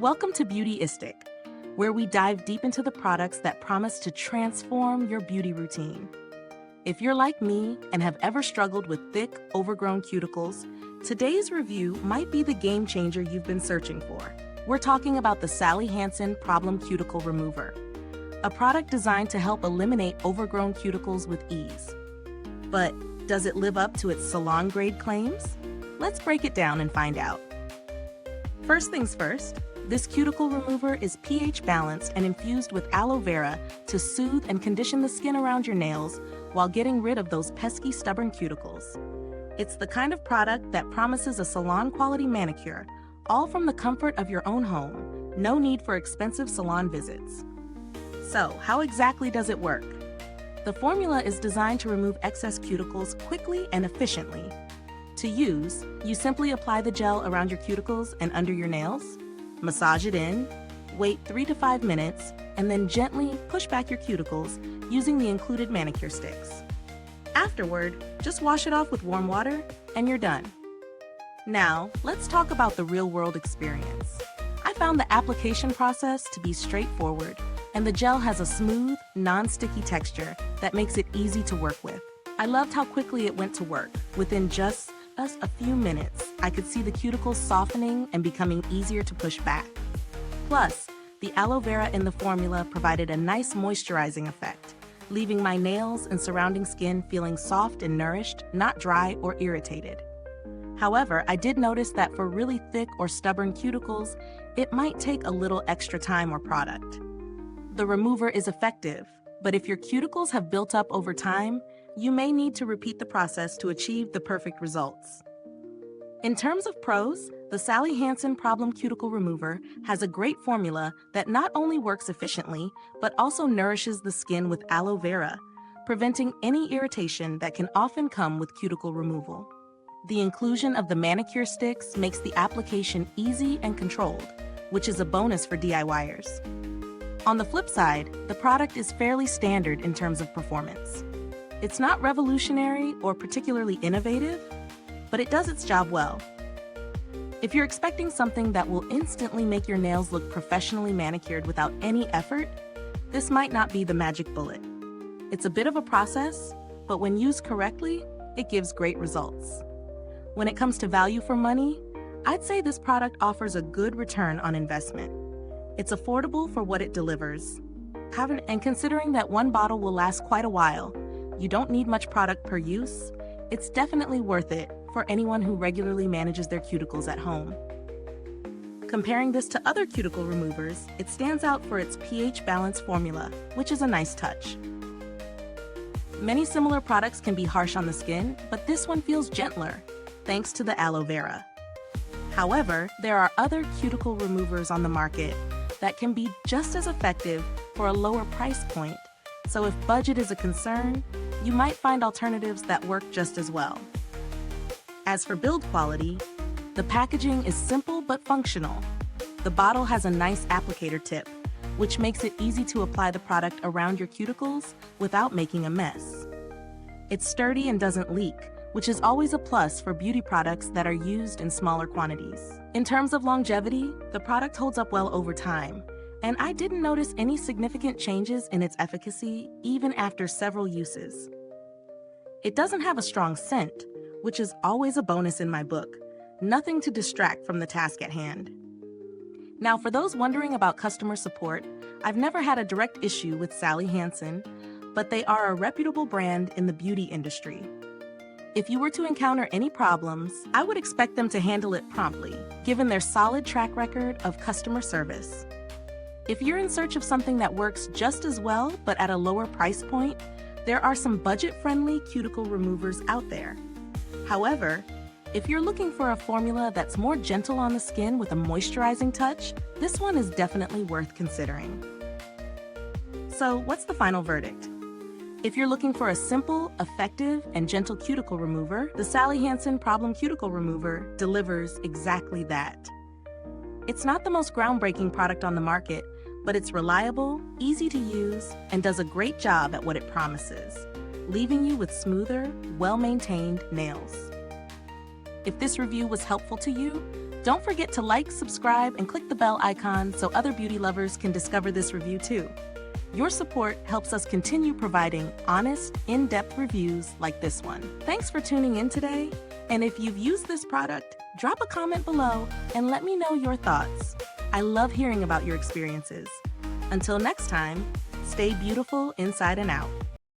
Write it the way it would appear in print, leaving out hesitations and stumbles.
Welcome to Beautyistic, where we dive deep into the products that promise to transform your beauty routine. If you're like me and have ever struggled with thick, overgrown cuticles, today's review might be the game changer you've been searching for. We're talking about the Hansen Problem Cuticle Remover, a product designed to help eliminate overgrown cuticles with ease. But does it live up to its salon-grade claims? Let's break it down and find out. First things first, this cuticle remover is pH balanced and infused with aloe vera to soothe and condition the skin around your nails while getting rid of those pesky, stubborn cuticles. It's the kind of product that promises a salon-quality manicure, all from the comfort of your own home. No need for expensive salon visits. So, how exactly does it work? The formula is designed to remove excess cuticles quickly and efficiently. To use, you simply apply the gel around your cuticles and under your nails, massage it in, wait 3 to 5 minutes, and then gently push back your cuticles using the included manicure sticks. Afterward, just wash it off with warm water and you're done. Now, let's talk about the real-world experience. I found the application process to be straightforward, and the gel has a smooth, non-sticky texture that makes it easy to work with. I loved how quickly it went to work. Within just a few minutes, I could see the cuticles softening and becoming easier to push back. Plus, the aloe vera in the formula provided a nice moisturizing effect, leaving my nails and surrounding skin feeling soft and nourished, not dry or irritated. However, I did notice that for really thick or stubborn cuticles, it might take a little extra time or product. The remover is effective, but if your cuticles have built up over time, you may need to repeat the process to achieve the perfect results. In terms of pros, the Hansen Problem Cuticle Remover has a great formula that not only works efficiently, but also nourishes the skin with aloe vera, preventing any irritation that can often come with cuticle removal. The inclusion of the manicure sticks makes the application easy and controlled, which is a bonus for DIYers. On the flip side, the product is fairly standard in terms of performance. It's not revolutionary or particularly innovative, but it does its job well. If you're expecting something that will instantly make your nails look professionally manicured without any effort, this might not be the magic bullet. It's a bit of a process, but when used correctly, it gives great results. When it comes to value for money, I'd say this product offers a good return on investment. It's affordable for what it delivers. And considering that one bottle will last quite a while, you don't need much product per use, it's definitely worth it for anyone who regularly manages their cuticles at home. Comparing this to other cuticle removers, it stands out for its pH balance formula, which is a nice touch. Many similar products can be harsh on the skin, but this one feels gentler, thanks to the aloe vera. However, there are other cuticle removers on the market that can be just as effective for a lower price point. So if budget is a concern, you might find alternatives that work just as well. As for build quality, the packaging is simple but functional. The bottle has a nice applicator tip, which makes it easy to apply the product around your cuticles without making a mess. It's sturdy and doesn't leak, which is always a plus for beauty products that are used in smaller quantities. In terms of longevity, the product holds up well over time, and I didn't notice any significant changes in its efficacy even after several uses. It doesn't have a strong scent, which is always a bonus in my book. Nothing to distract from the task at hand. Now, for those wondering about customer support, I've never had a direct issue with Hansen, but they are a reputable brand in the beauty industry. If you were to encounter any problems, I would expect them to handle it promptly, given their solid track record of customer service. If you're in search of something that works just as well, but at a lower price point, there are some budget-friendly cuticle removers out there. However, if you're looking for a formula that's more gentle on the skin with a moisturizing touch, this one is definitely worth considering. So, what's the final verdict? If you're looking for a simple, effective, and gentle cuticle remover, the Hansen Problem Cuticle Remover delivers exactly that. It's not the most groundbreaking product on the market, but it's reliable, easy to use, and does a great job at what it promises, leaving you with smoother, well-maintained nails. If this review was helpful to you, Don't forget to like, subscribe, and click the bell icon so other beauty lovers can discover this review too. Your support helps us continue providing honest, in-depth reviews like this one. Thanks for tuning in today, and if you've used this product, drop a comment below and let me know your thoughts. I love hearing about your experiences. Until next time, stay beautiful inside and out.